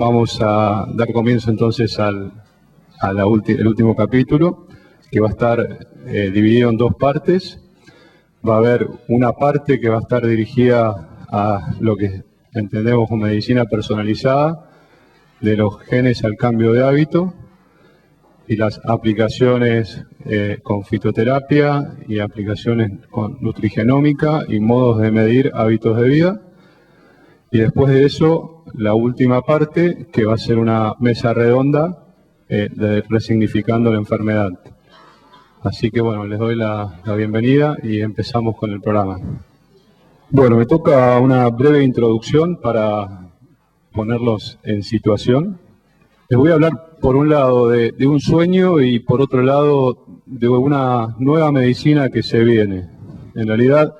Vamos a dar comienzo entonces el último capítulo, que va a estar dividido en dos partes. Va a haber una parte que va a estar dirigida a lo que entendemos como medicina personalizada, de los genes al cambio de hábito, y las aplicaciones con fitoterapia y aplicaciones con nutrigenómica y modos de medir hábitos de vida. Y después de eso, la última parte, que va a ser una mesa redonda de resignificando la enfermedad. Así que bueno, les doy la bienvenida y empezamos con el programa. Bueno, me toca una breve introducción para ponerlos en situación. Les voy a hablar por un lado de un sueño y por otro lado de una nueva medicina que se viene. En realidad,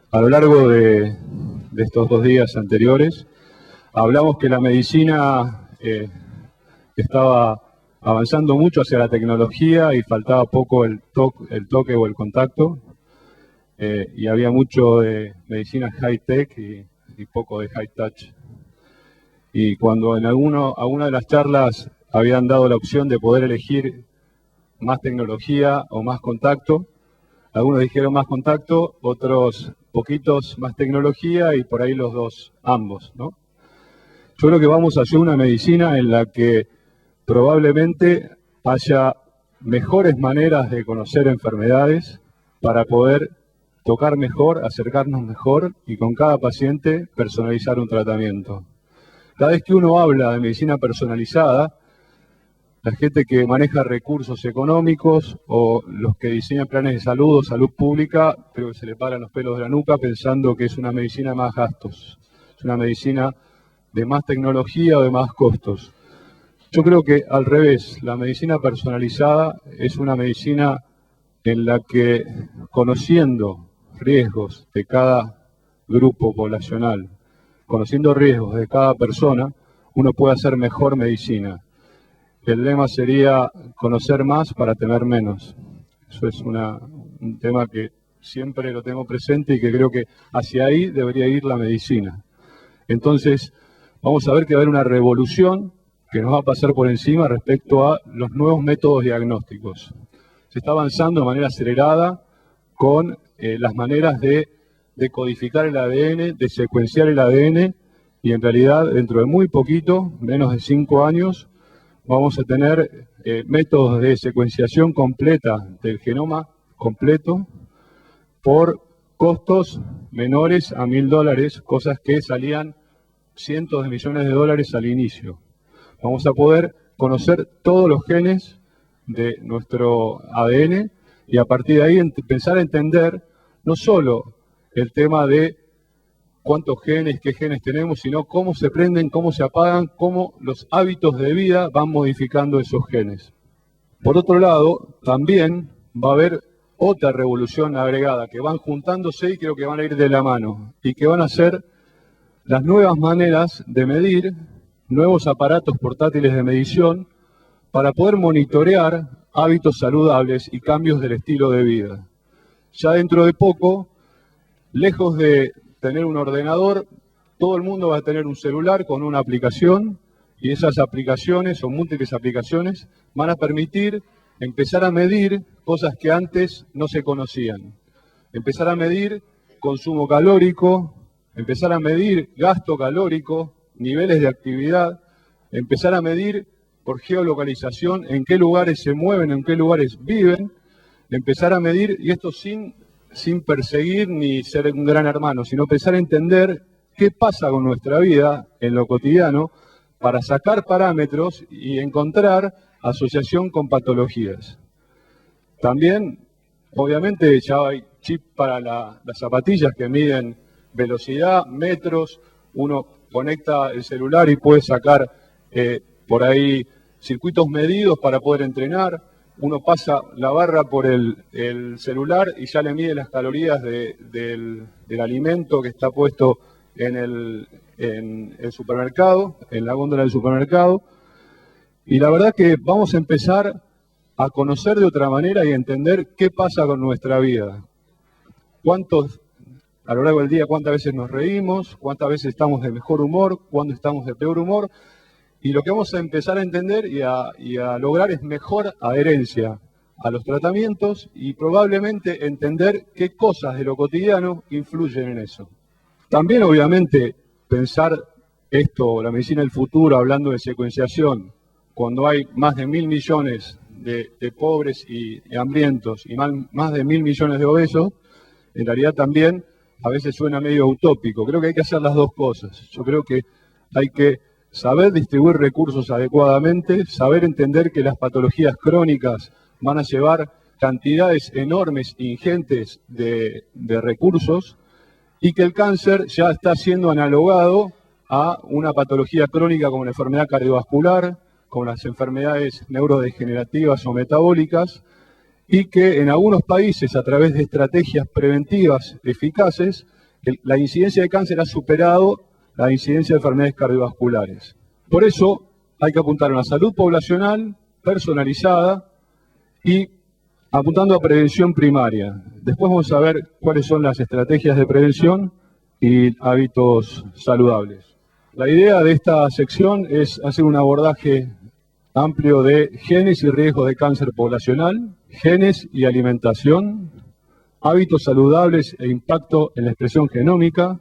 a lo largo de estos 2 días anteriores, hablamos que la medicina estaba avanzando mucho hacia la tecnología y faltaba poco el toque o el contacto, y había mucho de medicina high-tech y poco de high-touch. Y cuando en alguna de las charlas habían dado la opción de poder elegir más tecnología o más contacto, algunos dijeron más contacto, otros poquitos más tecnología y por ahí los dos, ambos, ¿no? Yo creo que vamos hacia una medicina en la que probablemente haya mejores maneras de conocer enfermedades para poder tocar mejor, acercarnos mejor y con cada paciente personalizar un tratamiento. Cada vez que uno habla de medicina personalizada, la gente que maneja recursos económicos o los que diseñan planes de salud o salud pública, creo que se le paran los pelos de la nuca pensando que es una medicina de más gastos, es una medicina de más tecnología o de más costos. Yo creo que al revés, la medicina personalizada es una medicina en la que, conociendo riesgos de cada grupo poblacional, conociendo riesgos de cada persona, uno puede hacer mejor medicina. El lema sería conocer más para tener menos. Eso es un tema que siempre lo tengo presente y que creo que hacia ahí debería ir la medicina. Entonces, vamos a ver que va a haber una revolución que nos va a pasar por encima respecto a los nuevos métodos diagnósticos. Se está avanzando de manera acelerada con las maneras de codificar el ADN, de secuenciar el ADN, y en realidad dentro de muy poquito, menos de 5 años, vamos a tener métodos de secuenciación completa del genoma completo por costos menores a $1000, cosas que salían cientos de millones de dólares al inicio. Vamos a poder conocer todos los genes de nuestro ADN y a partir de ahí empezar a entender no solo el tema de cuántos genes, qué genes tenemos, sino cómo se prenden, cómo se apagan, cómo los hábitos de vida van modificando esos genes. Por otro lado, también va a haber otra revolución agregada, que van juntándose y creo que van a ir de la mano, y que van a ser las nuevas maneras de medir, nuevos aparatos portátiles de medición, para poder monitorear hábitos saludables y cambios del estilo de vida. Ya dentro de poco, lejos de tener un ordenador, todo el mundo va a tener un celular con una aplicación y esas aplicaciones o múltiples aplicaciones van a permitir empezar a medir cosas que antes no se conocían. Empezar a medir consumo calórico, empezar a medir gasto calórico, niveles de actividad, empezar a medir por geolocalización en qué lugares se mueven, en qué lugares viven, empezar a medir, y esto sin perseguir ni ser un gran hermano, sino empezar a entender qué pasa con nuestra vida en lo cotidiano para sacar parámetros y encontrar asociación con patologías. También, obviamente, ya hay chip para las zapatillas que miden velocidad, metros, uno conecta el celular y puede sacar por ahí circuitos medidos para poder entrenar. Uno pasa la barra por el celular y ya le mide las calorías del alimento que está puesto en el supermercado, en la góndola del supermercado. Y la verdad que vamos a empezar a conocer de otra manera y a entender qué pasa con nuestra vida. A lo largo del día, cuántas veces nos reímos, cuántas veces estamos de mejor humor, cuándo estamos de peor humor. Y lo que vamos a empezar a entender y a lograr es mejor adherencia a los tratamientos y probablemente entender qué cosas de lo cotidiano influyen en eso. También, obviamente, pensar esto, la medicina del futuro, hablando de secuenciación, cuando hay más de 1.000 millones de pobres y hambrientos y más de 1.000 millones de obesos, en realidad también a veces suena medio utópico. Creo que hay que hacer las dos cosas. Yo creo que hay que saber distribuir recursos adecuadamente, saber entender que las patologías crónicas van a llevar cantidades enormes, ingentes de recursos, y que el cáncer ya está siendo analogado a una patología crónica como la enfermedad cardiovascular, como las enfermedades neurodegenerativas o metabólicas, y que en algunos países, a través de estrategias preventivas eficaces, la incidencia de cáncer ha superado la incidencia de enfermedades cardiovasculares. Por eso hay que apuntar a una salud poblacional personalizada y apuntando a prevención primaria. Después vamos a ver cuáles son las estrategias de prevención y hábitos saludables. La idea de esta sección es hacer un abordaje amplio de genes y riesgos de cáncer poblacional, genes y alimentación, hábitos saludables e impacto en la expresión genómica,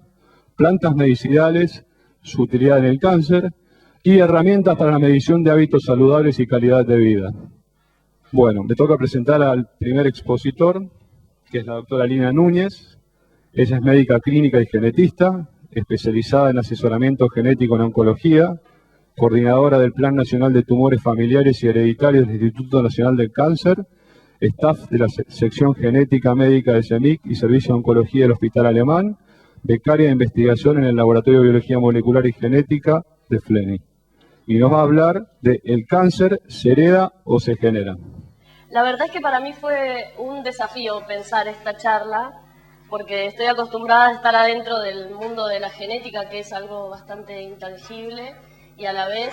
plantas medicinales, su utilidad en el cáncer y herramientas para la medición de hábitos saludables y calidad de vida. Bueno, me toca presentar al primer expositor, que es la doctora Lina Núñez. Ella es médica clínica y genetista, especializada en asesoramiento genético en oncología, coordinadora del Plan Nacional de Tumores Familiares y Hereditarios del Instituto Nacional del Cáncer, staff de la sección genética médica de CEMIC y Servicio de Oncología del Hospital Alemán, becaria de investigación en el Laboratorio de Biología Molecular y Genética de FLENI. Y nos va a hablar de ¿el cáncer se hereda o se genera? La verdad es que para mí fue un desafío pensar esta charla, porque estoy acostumbrada a estar adentro del mundo de la genética, que es algo bastante intangible, y a la vez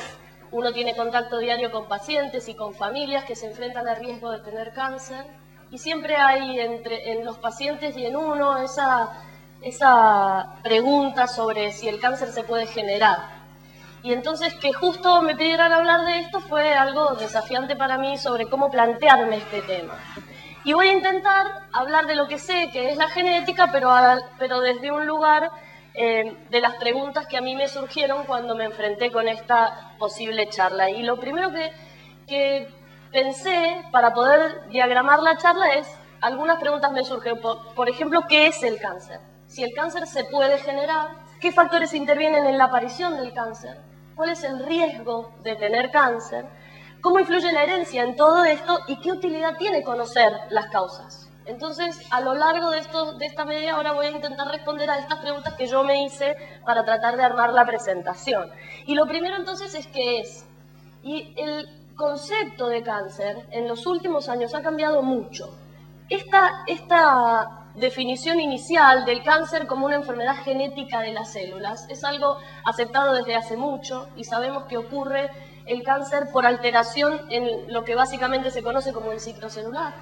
uno tiene contacto diario con pacientes y con familias que se enfrentan al riesgo de tener cáncer, y siempre hay en los pacientes y en uno esa pregunta sobre si el cáncer se puede generar. Y entonces que justo me pidieran hablar de esto fue algo desafiante para mí sobre cómo plantearme este tema. Y voy a intentar hablar de lo que sé, que es la genética, pero desde un lugar de las preguntas que a mí me surgieron cuando me enfrenté con esta posible charla. Y lo primero que pensé para poder diagramar la charla es, algunas preguntas me surgen, por ejemplo, ¿qué es el cáncer? Si el cáncer se puede generar, ¿qué factores intervienen en la aparición del cáncer? ¿Cuál es el riesgo de tener cáncer? ¿Cómo influye la herencia en todo esto? ¿Y qué utilidad tiene conocer las causas? Entonces, a lo largo de esta media hora voy a intentar responder a estas preguntas que yo me hice para tratar de armar la presentación. Y lo primero entonces es ¿qué es? Y el concepto de cáncer en los últimos años ha cambiado mucho. Esta definición inicial del cáncer como una enfermedad genética de las células es algo aceptado desde hace mucho y sabemos que ocurre el cáncer por alteración en lo que básicamente se conoce como el ciclo celular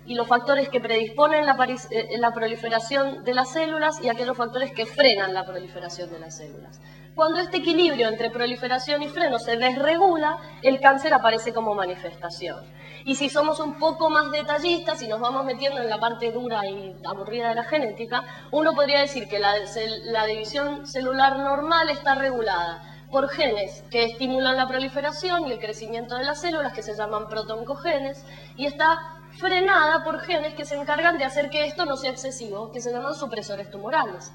y los factores que predisponen la proliferación de las células y aquellos factores que frenan la proliferación de las células. Cuando este equilibrio entre proliferación y freno se desregula, el cáncer aparece como manifestación. Y si somos un poco más detallistas y nos vamos metiendo en la parte dura y aburrida de la genética, uno podría decir que la división celular normal está regulada por genes que estimulan la proliferación y el crecimiento de las células, que se llaman protoncogenes, y está frenada por genes que se encargan de hacer que esto no sea excesivo, que se llaman supresores tumorales.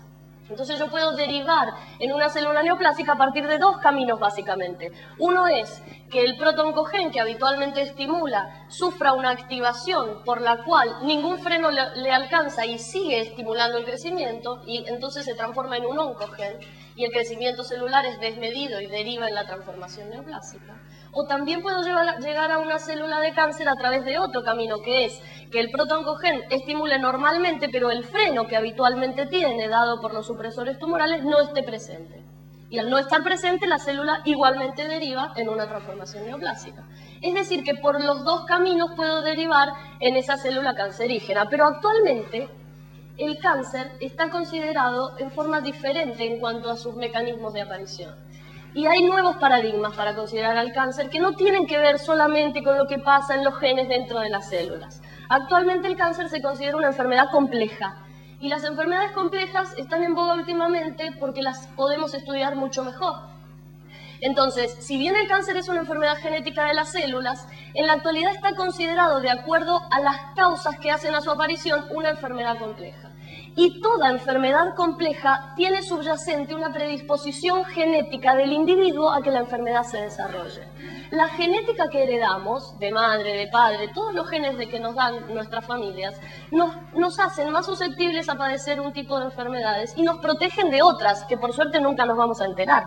Entonces yo puedo derivar en una célula neoplásica a partir de dos caminos básicamente. Uno es que el protoncogen que habitualmente estimula sufra una activación por la cual ningún freno le alcanza y sigue estimulando el crecimiento y entonces se transforma en un oncogen y el crecimiento celular es desmedido y deriva en la transformación neoplásica. O también puedo llegar a una célula de cáncer a través de otro camino, que es que el protoncogen estimule normalmente, pero el freno que habitualmente tiene, dado por los supresores tumorales, no esté presente. Y al no estar presente, la célula igualmente deriva en una transformación neoplásica. Es decir, que por los dos caminos puedo derivar en esa célula cancerígena, pero actualmente el cáncer está considerado en forma diferente en cuanto a sus mecanismos de aparición. Y hay nuevos paradigmas para considerar al cáncer que no tienen que ver solamente con lo que pasa en los genes dentro de las células. Actualmente el cáncer se considera una enfermedad compleja y las enfermedades complejas están en boga últimamente porque las podemos estudiar mucho mejor. Entonces, si bien el cáncer es una enfermedad genética de las células, en la actualidad está considerado, de acuerdo a las causas que hacen a su aparición, una enfermedad compleja. Y toda enfermedad compleja tiene subyacente una predisposición genética del individuo a que la enfermedad se desarrolle. La genética que heredamos, de madre, de padre, todos los genes de que nos dan nuestras familias, nos hacen más susceptibles a padecer un tipo de enfermedades y nos protegen de otras, que por suerte nunca nos vamos a enterar.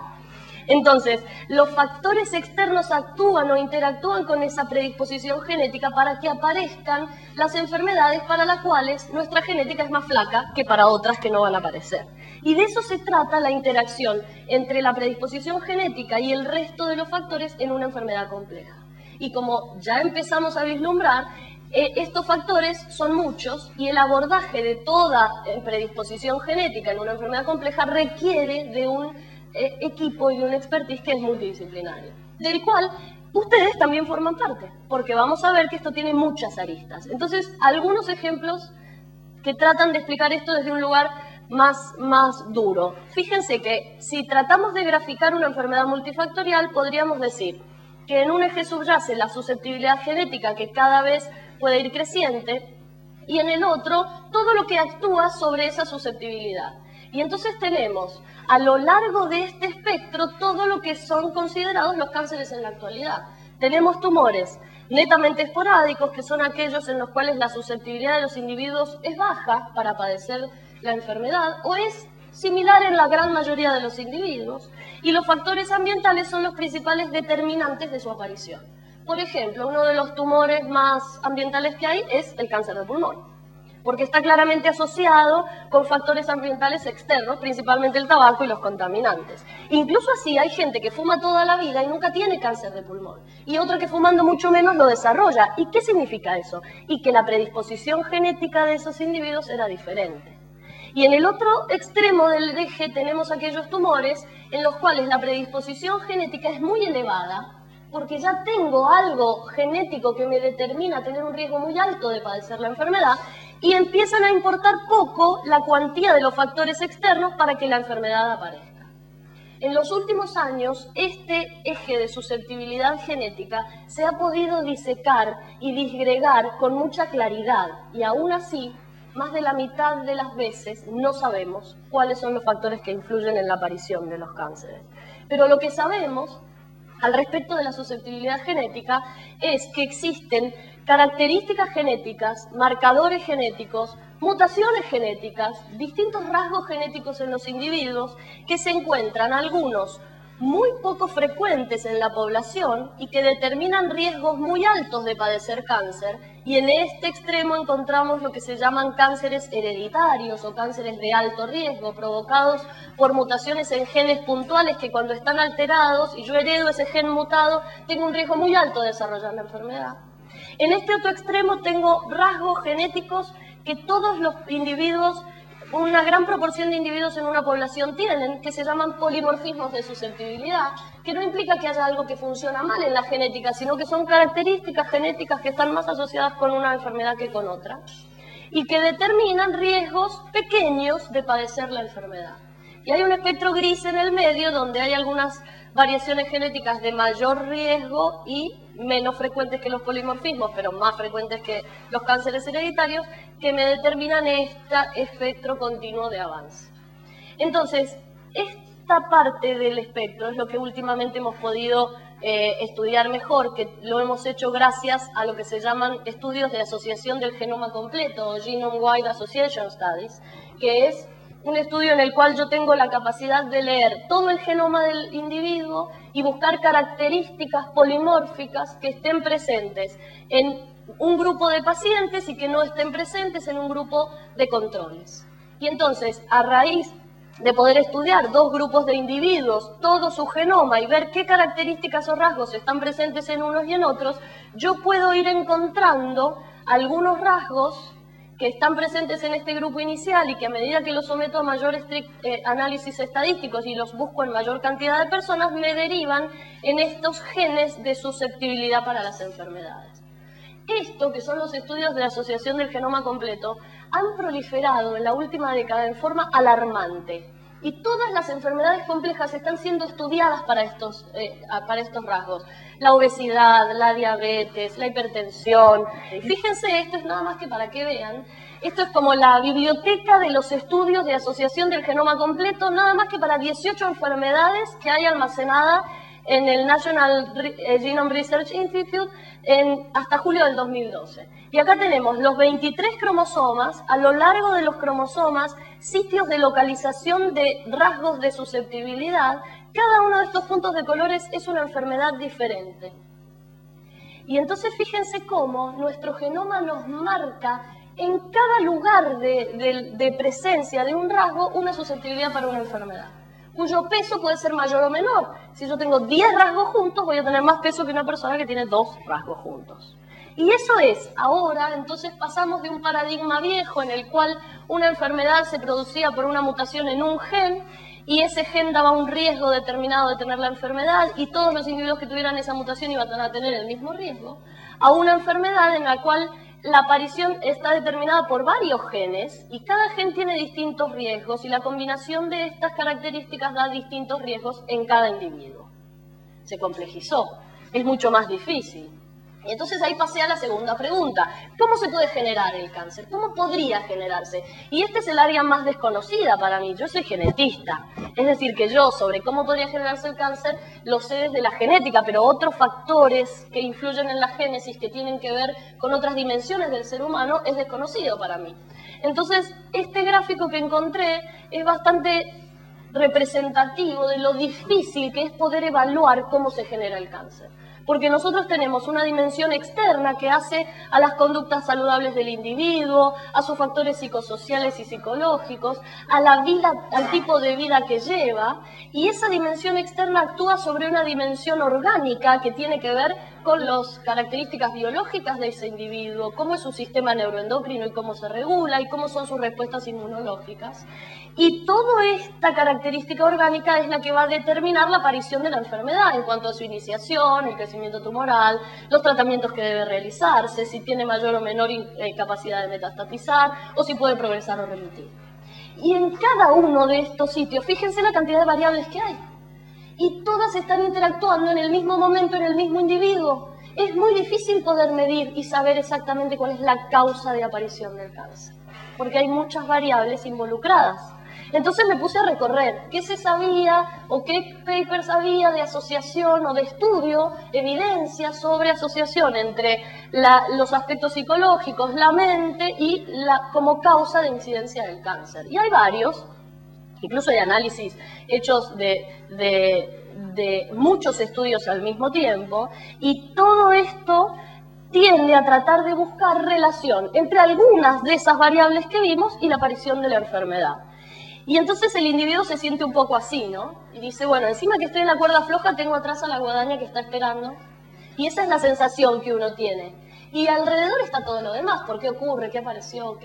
Entonces, los factores externos actúan o interactúan con esa predisposición genética para que aparezcan las enfermedades para las cuales nuestra genética es más flaca que para otras que no van a aparecer. Y de eso se trata la interacción entre la predisposición genética y el resto de los factores en una enfermedad compleja. Y como ya empezamos a vislumbrar, estos factores son muchos y el abordaje de toda predisposición genética en una enfermedad compleja requiere de un equipo y un expertise que es multidisciplinario, del cual ustedes también forman parte, porque vamos a ver que esto tiene muchas aristas. Entonces, algunos ejemplos que tratan de explicar esto desde un lugar más duro. Fíjense que si tratamos de graficar una enfermedad multifactorial, podríamos decir que en un eje subyace la susceptibilidad genética, que cada vez puede ir creciente, y en el otro todo lo que actúa sobre esa susceptibilidad. Y entonces tenemos a lo largo de este espectro todo lo que son considerados los cánceres en la actualidad. Tenemos tumores netamente esporádicos, que son aquellos en los cuales la susceptibilidad de los individuos es baja para padecer la enfermedad o es similar en la gran mayoría de los individuos, y los factores ambientales son los principales determinantes de su aparición. Por ejemplo, uno de los tumores más ambientales que hay es el cáncer de pulmón, porque está claramente asociado con factores ambientales externos, principalmente el tabaco y los contaminantes. Incluso así hay gente que fuma toda la vida y nunca tiene cáncer de pulmón, y otra que fumando mucho menos lo desarrolla. ¿Y qué significa eso? Y que la predisposición genética de esos individuos era diferente. Y en el otro extremo del eje tenemos aquellos tumores en los cuales la predisposición genética es muy elevada, porque ya tengo algo genético que me determina tener un riesgo muy alto de padecer la enfermedad, y empiezan a importar poco la cuantía de los factores externos para que la enfermedad aparezca. En los últimos años, este eje de susceptibilidad genética se ha podido disecar y disgregar con mucha claridad, y aún así, más de la mitad de las veces no sabemos cuáles son los factores que influyen en la aparición de los cánceres. Pero lo que sabemos al respecto de la susceptibilidad genética es que existen características genéticas, marcadores genéticos, mutaciones genéticas, distintos rasgos genéticos en los individuos que se encuentran algunos muy poco frecuentes en la población y que determinan riesgos muy altos de padecer cáncer, y en este extremo encontramos lo que se llaman cánceres hereditarios o cánceres de alto riesgo, provocados por mutaciones en genes puntuales que cuando están alterados y yo heredo ese gen mutado, tengo un riesgo muy alto de desarrollar la enfermedad. En este otro extremo tengo rasgos genéticos que todos los individuos, una gran proporción de individuos en una población tienen, que se llaman polimorfismos de susceptibilidad, que no implica que haya algo que funciona mal en la genética, sino que son características genéticas que están más asociadas con una enfermedad que con otra, y que determinan riesgos pequeños de padecer la enfermedad. Y hay un espectro gris en el medio donde hay algunas variaciones genéticas de mayor riesgo y menos frecuentes que los polimorfismos, pero más frecuentes que los cánceres hereditarios, que me determinan este espectro continuo de avance. Entonces, esta parte del espectro es lo que últimamente hemos podido estudiar mejor, que lo hemos hecho gracias a lo que se llaman estudios de asociación del genoma completo, o Genome-Wide Association Studies, que es un estudio en el cual yo tengo la capacidad de leer todo el genoma del individuo y buscar características polimórficas que estén presentes en un grupo de pacientes y que no estén presentes en un grupo de controles. Y entonces, a raíz de poder estudiar dos grupos de individuos, todo su genoma, y ver qué características o rasgos están presentes en unos y en otros, yo puedo ir encontrando algunos rasgos que están presentes en este grupo inicial y que a medida que los someto a mayor análisis estadísticos y los busco en mayor cantidad de personas, me derivan en estos genes de susceptibilidad para las enfermedades. Esto, que son los estudios de la Asociación del Genoma Completo, han proliferado en la última década en forma alarmante. Y todas las enfermedades complejas están siendo estudiadas para estos rasgos. La obesidad, la diabetes, la hipertensión. Fíjense, esto es nada más que para que vean. Esto es como la biblioteca de los estudios de Asociación del Genoma Completo, nada más que para 18 enfermedades que hay almacenada en el National Genome Research Institute hasta julio del 2012. Y acá tenemos los 23 cromosomas, a lo largo de los cromosomas, sitios de localización de rasgos de susceptibilidad. Cada uno de estos puntos de colores es una enfermedad diferente. Y entonces fíjense cómo nuestro genoma nos marca en cada lugar de presencia de un rasgo una susceptibilidad para una enfermedad, cuyo peso puede ser mayor o menor. Si yo tengo 10 rasgos juntos, voy a tener más peso que una persona que tiene 2 rasgos juntos. Y eso es, ahora, entonces pasamos de un paradigma viejo en el cual una enfermedad se producía por una mutación en un gen, y ese gen daba un riesgo determinado de tener la enfermedad, y todos los individuos que tuvieran esa mutación iban a tener el mismo riesgo, a una enfermedad en la cual la aparición está determinada por varios genes y cada gen tiene distintos riesgos y la combinación de estas características da distintos riesgos en cada individuo. Se complejizó, es mucho más difícil. Y entonces ahí pasé a la segunda pregunta. ¿Cómo se puede generar el cáncer? ¿Cómo podría generarse? Y este es el área más desconocida para mí. Yo soy genetista. Es decir, que yo sobre cómo podría generarse el cáncer lo sé desde la genética, pero otros factores que influyen en la génesis, que tienen que ver con otras dimensiones del ser humano, es desconocido para mí. Entonces, este gráfico que encontré es bastante representativo de lo difícil que es poder evaluar cómo se genera el cáncer. Porque nosotros tenemos una dimensión externa que hace a las conductas saludables del individuo, a sus factores psicosociales y psicológicos, a la vida, al tipo de vida que lleva, y esa dimensión externa actúa sobre una dimensión orgánica que tiene que ver con las características biológicas de ese individuo, cómo es su sistema neuroendocrino y cómo se regula, y cómo son sus respuestas inmunológicas. Y toda esta característica orgánica es la que va a determinar la aparición de la enfermedad en cuanto a su iniciación, el crecimiento tumoral, los tratamientos que debe realizarse, si tiene mayor o menor capacidad de metastatizar o si puede progresar o remitir. Y en cada uno de estos sitios, fíjense la cantidad de variables que hay. Y todas están interactuando en el mismo momento, en el mismo individuo. Es muy difícil poder medir y saber exactamente cuál es la causa de aparición del cáncer, porque hay muchas variables involucradas. Entonces me puse a recorrer qué se sabía o qué papers había de asociación o de estudio, evidencia sobre asociación entre los aspectos psicológicos, la mente y como causa de incidencia del cáncer. Y hay varios, incluso hay análisis hechos de muchos estudios al mismo tiempo, y todo esto tiende a tratar de buscar relación entre algunas de esas variables que vimos y la aparición de la enfermedad. Y entonces el individuo se siente un poco así, ¿no? Y dice, bueno, encima que estoy en la cuerda floja, tengo atrás a la guadaña que está esperando. Y esa es la sensación que uno tiene. Y alrededor está todo lo demás. ¿Por qué ocurre? ¿Qué apareció?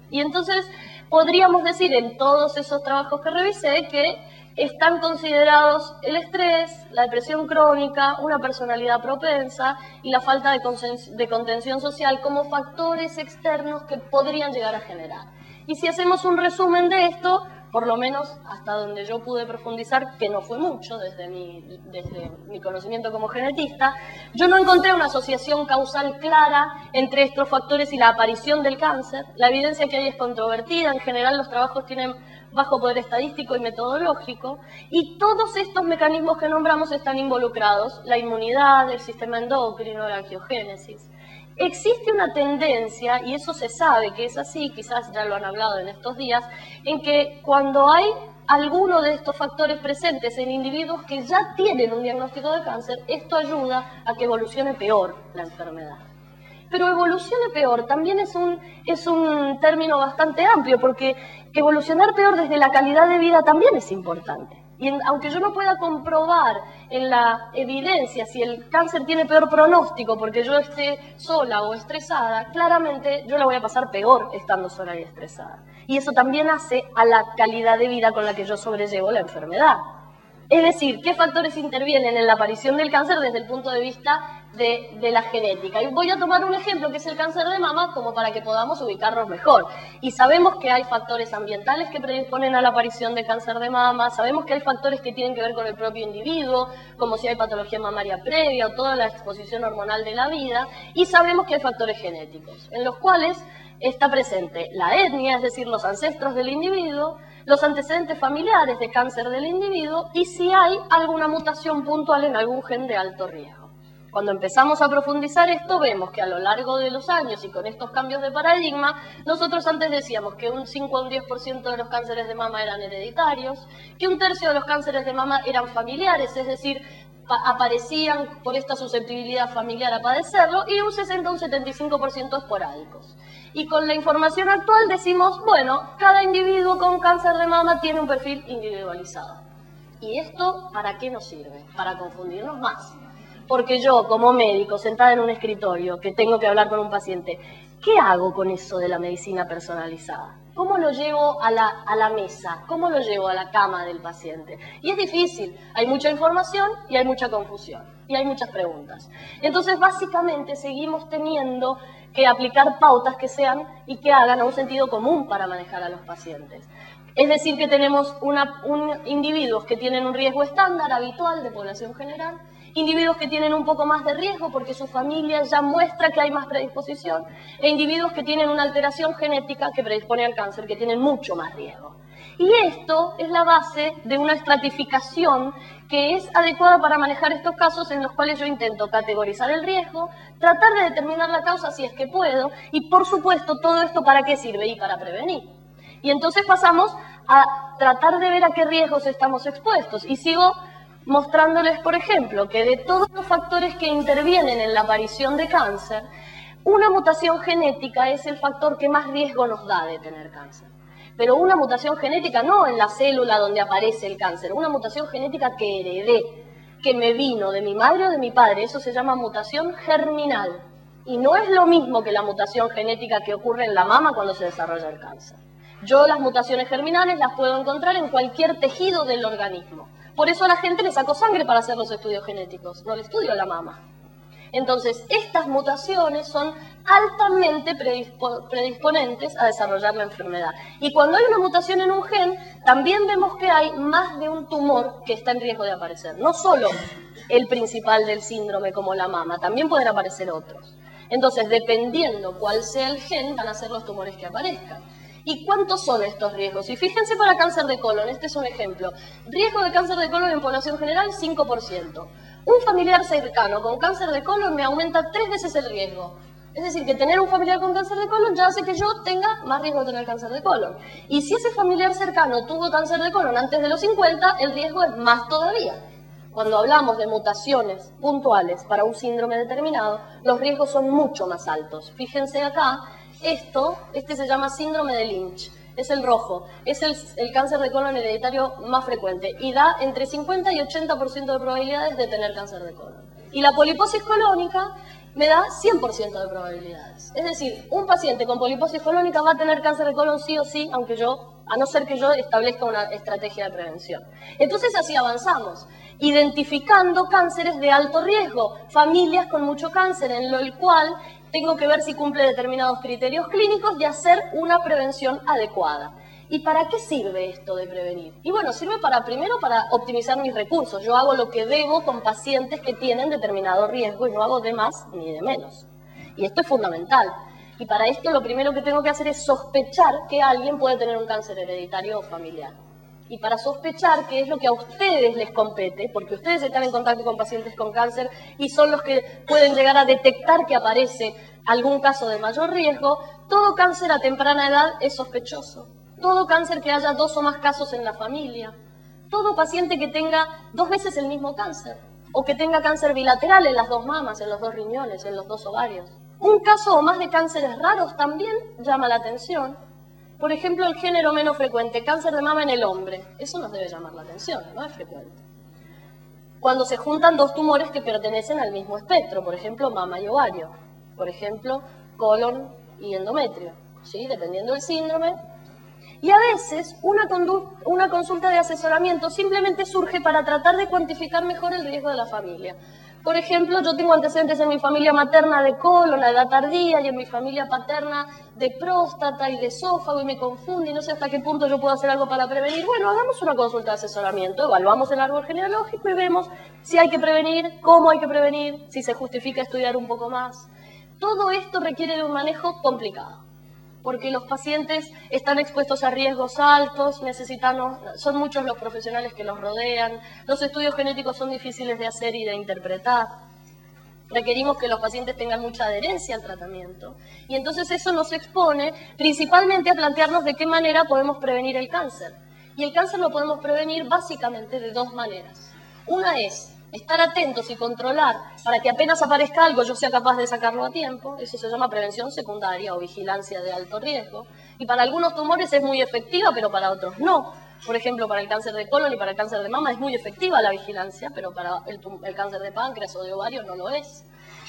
Y entonces podríamos decir en todos esos trabajos que revisé que están considerados el estrés, la depresión crónica, una personalidad propensa y la falta de contención social como factores externos que podrían llegar a generar. Y si hacemos un resumen de esto, por lo menos hasta donde yo pude profundizar, que no fue mucho desde mi conocimiento como genetista, yo no encontré una asociación causal clara entre estos factores y la aparición del cáncer. La evidencia que hay es controvertida, en general los trabajos tienen bajo poder estadístico y metodológico, y todos estos mecanismos que nombramos están involucrados: la inmunidad, el sistema endocrino, la angiogénesis. Existe una tendencia, y eso se sabe que es así, quizás ya lo han hablado en estos días, en que cuando hay alguno de estos factores presentes en individuos que ya tienen un diagnóstico de cáncer, esto ayuda a que evolucione peor la enfermedad. Pero evolucione peor también es un término bastante amplio, porque evolucionar peor desde la calidad de vida también es importante. Y aunque yo no pueda comprobar en la evidencia si el cáncer tiene peor pronóstico porque yo esté sola o estresada, claramente yo la voy a pasar peor estando sola y estresada. Y eso también hace a la calidad de vida con la que yo sobrellevo la enfermedad. Es decir, ¿qué factores intervienen en la aparición del cáncer desde el punto de vista de la genética? Y voy a tomar un ejemplo que es el cáncer de mama como para que podamos ubicarnos mejor. Y sabemos que hay factores ambientales que predisponen a la aparición de cáncer de mama, sabemos que hay factores que tienen que ver con el propio individuo, como si hay patología mamaria previa o toda la exposición hormonal de la vida, y sabemos que hay factores genéticos, en los cuales está presente la etnia, es decir, los ancestros del individuo, los antecedentes familiares de cáncer del individuo y si hay alguna mutación puntual en algún gen de alto riesgo. Cuando empezamos a profundizar esto, vemos que a lo largo de los años y con estos cambios de paradigma, nosotros antes decíamos que un 5 o un 10% de los cánceres de mama eran hereditarios, que un tercio de los cánceres de mama eran familiares, es decir, aparecían por esta susceptibilidad familiar a padecerlo, y un 60 o un 75% esporádicos. Y con la información actual decimos, bueno, cada individuo con cáncer de mama tiene un perfil individualizado. ¿Y esto para qué nos sirve? Para confundirnos más. Porque yo, como médico, sentada en un escritorio, que tengo que hablar con un paciente, ¿qué hago con eso de la medicina personalizada? ¿Cómo lo llevo a la mesa? ¿Cómo lo llevo a la cama del paciente? Y es difícil, hay mucha información y hay mucha confusión, y hay muchas preguntas. Entonces, básicamente, seguimos teniendo que aplicar pautas que sean y que hagan a un sentido común para manejar a los pacientes. Es decir, que tenemos individuos que tienen un riesgo estándar, habitual, de población general, individuos que tienen un poco más de riesgo porque su familia ya muestra que hay más predisposición, e individuos que tienen una alteración genética que predispone al cáncer, que tienen mucho más riesgo. Y esto es la base de una estratificación que es adecuada para manejar estos casos en los cuales yo intento categorizar el riesgo, tratar de determinar la causa si es que puedo, y por supuesto todo esto ¿para qué sirve? Y para prevenir. Y entonces pasamos a tratar de ver a qué riesgos estamos expuestos. Y sigo mostrándoles, por ejemplo, que de todos los factores que intervienen en la aparición de cáncer, una mutación genética es el factor que más riesgo nos da de tener cáncer. Pero una mutación genética no en la célula donde aparece el cáncer, una mutación genética que heredé, que me vino de mi madre o de mi padre, eso se llama mutación germinal. Y no es lo mismo que la mutación genética que ocurre en la mama cuando se desarrolla el cáncer. Yo las mutaciones germinales las puedo encontrar en cualquier tejido del organismo. Por eso a la gente le saco sangre para hacer los estudios genéticos, no le estudio a la mama. Entonces, estas mutaciones son altamente predisponentes a desarrollar la enfermedad. Y cuando hay una mutación en un gen, también vemos que hay más de un tumor que está en riesgo de aparecer. No solo el principal del síndrome como la mama, también pueden aparecer otros. Entonces, dependiendo cuál sea el gen, van a ser los tumores que aparezcan. ¿Y cuántos son estos riesgos? Y fíjense para cáncer de colon, este es un ejemplo. Riesgo de cáncer de colon en población general, 5%. Un familiar cercano con cáncer de colon me aumenta 3 veces el riesgo. Es decir, que tener un familiar con cáncer de colon ya hace que yo tenga más riesgo de tener cáncer de colon. Y si ese familiar cercano tuvo cáncer de colon antes de los 50, el riesgo es más todavía. Cuando hablamos de mutaciones puntuales para un síndrome determinado, los riesgos son mucho más altos. Fíjense acá, este se llama síndrome de Lynch, es el rojo, es el cáncer de colon hereditario más frecuente y da entre 50 y 80% de probabilidades de tener cáncer de colon. Y la poliposis colónica me da 100% de probabilidades. Es decir, un paciente con poliposis colónica va a tener cáncer de colon sí o sí, a no ser que yo establezca una estrategia de prevención. Entonces así avanzamos, identificando cánceres de alto riesgo, familias con mucho cáncer, en lo cual tengo que ver si cumple determinados criterios clínicos y hacer una prevención adecuada. ¿Y para qué sirve esto de prevenir? Y bueno, sirve primero para optimizar mis recursos. Yo hago lo que debo con pacientes que tienen determinado riesgo y no hago de más ni de menos. Y esto es fundamental. Y para esto lo primero que tengo que hacer es sospechar que alguien puede tener un cáncer hereditario o familiar. Y para sospechar qué es lo que a ustedes les compete, porque ustedes están en contacto con pacientes con cáncer y son los que pueden llegar a detectar que aparece algún caso de mayor riesgo, todo cáncer a temprana edad es sospechoso. Todo cáncer que haya 2 o más casos en la familia. Todo paciente que tenga 2 veces el mismo cáncer. O que tenga cáncer bilateral en las 2 mamas, en los 2 riñones, en los 2 ovarios. Un caso o más de cánceres raros también llama la atención. Por ejemplo, el género menos frecuente, cáncer de mama en el hombre. Eso nos debe llamar la atención, no es frecuente. Cuando se juntan dos tumores que pertenecen al mismo espectro, por ejemplo, mama y ovario, por ejemplo, colon y endometrio, ¿sí? Dependiendo del síndrome. Y a veces una consulta de asesoramiento simplemente surge para tratar de cuantificar mejor el riesgo de la familia. Por ejemplo, yo tengo antecedentes en mi familia materna de colon a edad tardía y en mi familia paterna de próstata y de esófago y me confunde y no sé hasta qué punto yo puedo hacer algo para prevenir. Bueno, hagamos una consulta de asesoramiento, evaluamos el árbol genealógico y vemos si hay que prevenir, cómo hay que prevenir, si se justifica estudiar un poco más. Todo esto requiere de un manejo complicado, porque los pacientes están expuestos a riesgos altos, son muchos los profesionales que los rodean, los estudios genéticos son difíciles de hacer y de interpretar, requerimos que los pacientes tengan mucha adherencia al tratamiento, y entonces eso nos expone principalmente a plantearnos de qué manera podemos prevenir el cáncer. Y el cáncer lo podemos prevenir básicamente de dos maneras. Una es estar atentos y controlar para que apenas aparezca algo yo sea capaz de sacarlo a tiempo. Eso se llama prevención secundaria o vigilancia de alto riesgo. Y para algunos tumores es muy efectiva, pero para otros no. Por ejemplo, para el cáncer de colon y para el cáncer de mama es muy efectiva la vigilancia, pero para el cáncer de páncreas o de ovario no lo es.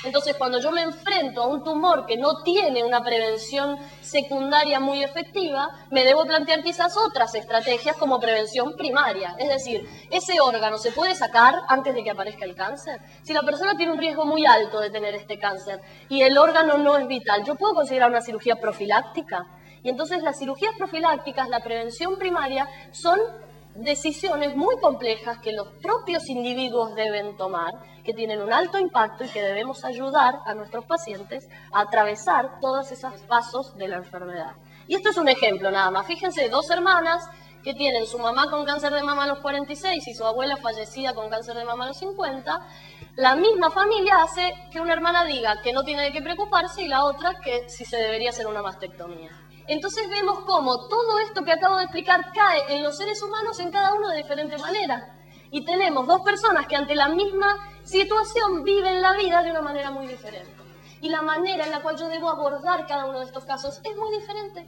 Entonces, cuando yo me enfrento a un tumor que no tiene una prevención secundaria muy efectiva, me debo plantear quizás otras estrategias como prevención primaria. Es decir, ¿ese órgano se puede sacar antes de que aparezca el cáncer? Si la persona tiene un riesgo muy alto de tener este cáncer y el órgano no es vital, ¿yo puedo considerar una cirugía profiláctica? Y entonces las cirugías profilácticas, la prevención primaria, son decisiones muy complejas que los propios individuos deben tomar, que tienen un alto impacto y que debemos ayudar a nuestros pacientes a atravesar todos esos pasos de la enfermedad. Y esto es un ejemplo nada más. Fíjense, dos hermanas que tienen su mamá con cáncer de mama a los 46 y su abuela fallecida con cáncer de mama a los 50, la misma familia hace que una hermana diga que no tiene de qué preocuparse y la otra que si se debería hacer una mastectomía. Entonces vemos cómo todo esto que acabo de explicar cae en los seres humanos en cada uno de diferente manera. Y tenemos dos personas que ante la misma situación viven la vida de una manera muy diferente. Y la manera en la cual yo debo abordar cada uno de estos casos es muy diferente,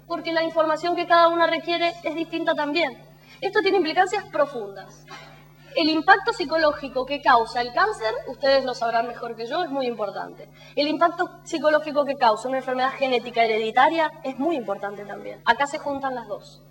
porque la información que cada una requiere es distinta también. Esto tiene implicancias profundas. El impacto psicológico que causa el cáncer, ustedes lo sabrán mejor que yo, es muy importante. El impacto psicológico que causa una enfermedad genética hereditaria es muy importante también. Acá se juntan las dos.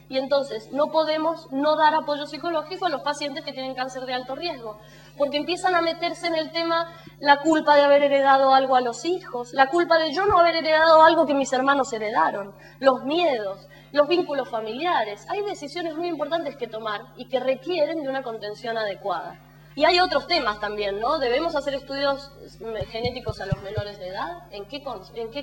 Y entonces no podemos no dar apoyo psicológico a los pacientes que tienen cáncer de alto riesgo, porque empiezan a meterse en el tema la culpa de haber heredado algo a los hijos, la culpa de yo no haber heredado algo que mis hermanos heredaron, los miedos, los vínculos familiares. Hay decisiones muy importantes que tomar y que requieren de una contención adecuada. Y hay otros temas también, ¿no? ¿Debemos hacer estudios genéticos a los menores de edad? ¿En qué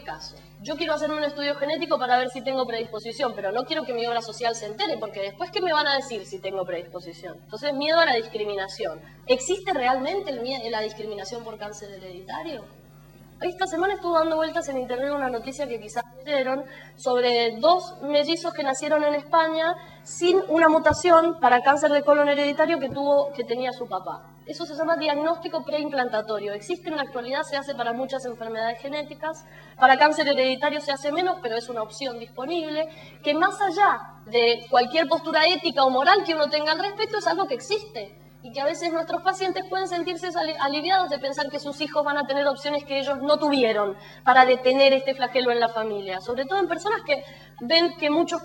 caso? Yo quiero hacer un estudio genético para ver si tengo predisposición, pero no quiero que mi obra social se entere, porque después, ¿qué me van a decir si tengo predisposición? Entonces, miedo a la discriminación. ¿Existe realmente la discriminación por cáncer hereditario? Esta semana estuvo dando vueltas en internet una noticia que quizás vieron sobre dos mellizos que nacieron en España sin una mutación para cáncer de colon hereditario que tenía su papá. Eso se llama diagnóstico preimplantario. Existe en la actualidad, se hace para muchas enfermedades genéticas. Para cáncer hereditario se hace menos, pero es una opción disponible, que más allá de cualquier postura ética o moral que uno tenga al respecto, es algo que existe. Y que a veces nuestros pacientes pueden sentirse aliviados de pensar que sus hijos van a tener opciones que ellos no tuvieron para detener este flagelo en la familia. Sobre todo en personas que ven que muchos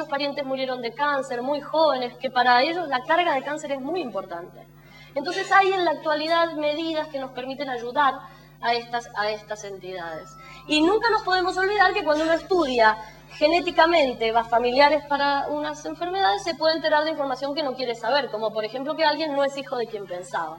parientes murieron de cáncer, muy jóvenes, que para ellos la carga de cáncer es muy importante. Entonces hay en la actualidad medidas que nos permiten ayudar a estas entidades. Y nunca nos podemos olvidar que cuando uno estudia genéticamente familiares para unas enfermedades, se puede enterar de información que no quiere saber, como por ejemplo que alguien no es hijo de quien pensaba.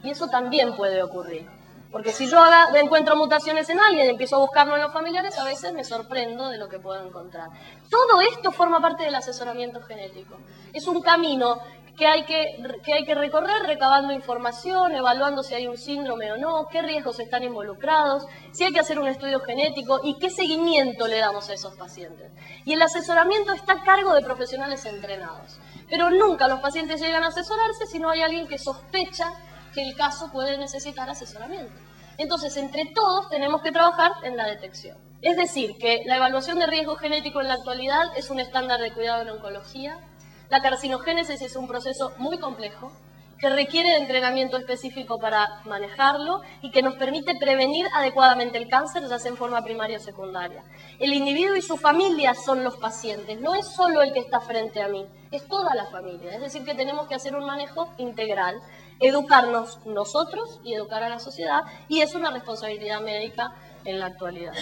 Y eso también puede ocurrir. Porque si yo encuentro mutaciones en alguien y empiezo a buscarlo en los familiares, a veces me sorprendo de lo que puedo encontrar. Todo esto forma parte del asesoramiento genético. Es un camino que hay que recorrer recabando información, evaluando si hay un síndrome o no, qué riesgos están involucrados, si hay que hacer un estudio genético y qué seguimiento le damos a esos pacientes. Y el asesoramiento está a cargo de profesionales entrenados. Pero nunca los pacientes llegan a asesorarse si no hay alguien que sospecha que el caso puede necesitar asesoramiento. Entonces, entre todos tenemos que trabajar en la detección. Es decir, que la evaluación de riesgo genético en la actualidad es un estándar de cuidado en oncología. La carcinogénesis es un proceso muy complejo que requiere de entrenamiento específico para manejarlo y que nos permite prevenir adecuadamente el cáncer, ya sea en forma primaria o secundaria. El individuo y su familia son los pacientes, no es solo el que está frente a mí, es toda la familia. Es decir, que tenemos que hacer un manejo integral, educarnos nosotros y educar a la sociedad, y es una responsabilidad médica en la actualidad.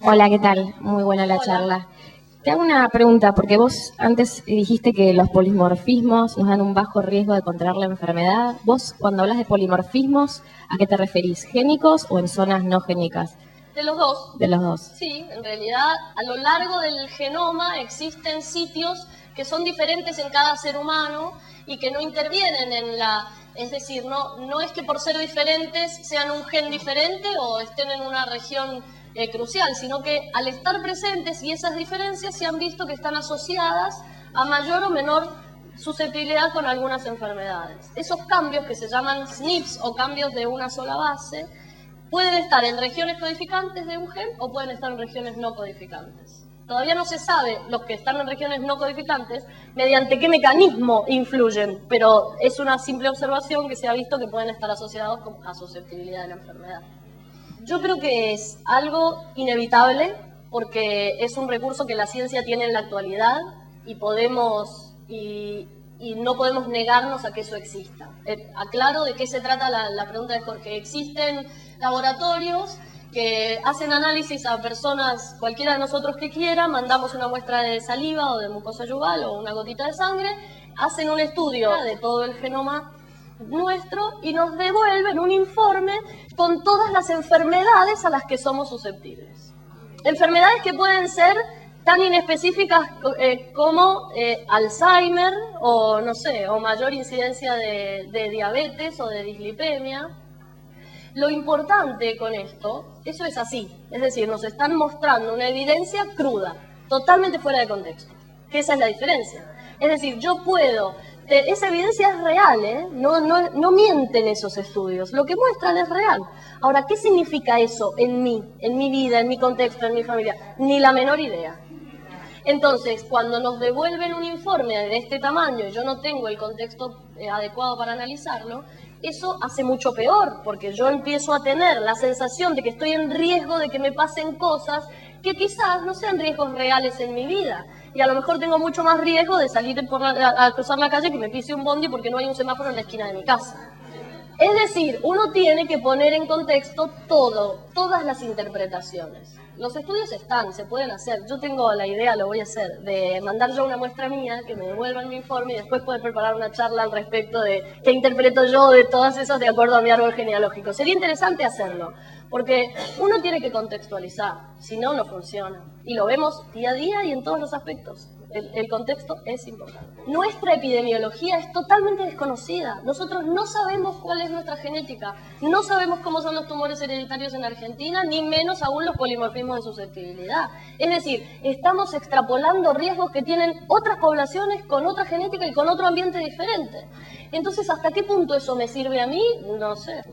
Hola, ¿qué tal? Muy buena la charla. Te hago una pregunta, porque vos antes dijiste que los polimorfismos nos dan un bajo riesgo de contraer la enfermedad. Vos, cuando hablas de polimorfismos, ¿a qué te referís? ¿Génicos o en zonas no génicas? De los dos. De los dos. Sí, en realidad a lo largo del genoma existen sitios que son diferentes en cada ser humano y que no intervienen en la... Es decir, no es que por ser diferentes sean un gen diferente o estén en una región crucial, sino que al estar presentes y esas diferencias se han visto que están asociadas a mayor o menor susceptibilidad con algunas enfermedades. Esos cambios que se llaman SNPs o cambios de una sola base pueden estar en regiones codificantes de un gen o pueden estar en regiones no codificantes. Todavía no se sabe los que están en regiones no codificantes mediante qué mecanismo influyen, pero es una simple observación que se ha visto que pueden estar asociados a susceptibilidad de la enfermedad. Yo creo que es algo inevitable porque es un recurso que la ciencia tiene en la actualidad y no podemos negarnos a que eso exista. Aclaro de qué se trata la pregunta de Jorge. Existen laboratorios que hacen análisis a personas, cualquiera de nosotros que quiera, mandamos una muestra de saliva o de mucosa yugal o una gotita de sangre, hacen un estudio de todo el genoma nuestro y nos devuelven un informe con todas las enfermedades a las que somos susceptibles. Enfermedades que pueden ser tan inespecíficas como Alzheimer o no sé, o mayor incidencia de diabetes o de dislipemia. Lo importante con esto, eso es así, es decir, nos están mostrando una evidencia cruda, totalmente fuera de contexto, que esa es la diferencia. Es decir, yo puedo... Esa evidencia es real, no mienten esos estudios, lo que muestran es real. Ahora, ¿qué significa eso en mí, en mi vida, en mi contexto, en mi familia? Ni la menor idea. Entonces, cuando nos devuelven un informe de este tamaño y yo no tengo el contexto adecuado para analizarlo, eso hace mucho peor, porque yo empiezo a tener la sensación de que estoy en riesgo de que me pasen cosas que quizás no sean riesgos reales en mi vida. Y a lo mejor tengo mucho más riesgo de salir a cruzar la calle que me pise un bondi porque no hay un semáforo en la esquina de mi casa. Es decir, uno tiene que poner en contexto todas las interpretaciones. Los estudios están, se pueden hacer. Yo tengo la idea, lo voy a hacer, de mandar yo una muestra mía, que me devuelvan mi informe y después poder preparar una charla al respecto de qué interpreto yo de todas esas de acuerdo a mi árbol genealógico. Sería interesante hacerlo, porque uno tiene que contextualizar, si no, no funciona. Y lo vemos día a día y en todos los aspectos. El contexto es importante. Nuestra epidemiología es totalmente desconocida. Nosotros no sabemos cuál es nuestra genética, no sabemos cómo son los tumores hereditarios en Argentina, ni menos aún los polimorfismos de susceptibilidad. Es decir, estamos extrapolando riesgos que tienen otras poblaciones con otra genética y con otro ambiente diferente. Entonces, ¿hasta qué punto eso me sirve a mí? No sé.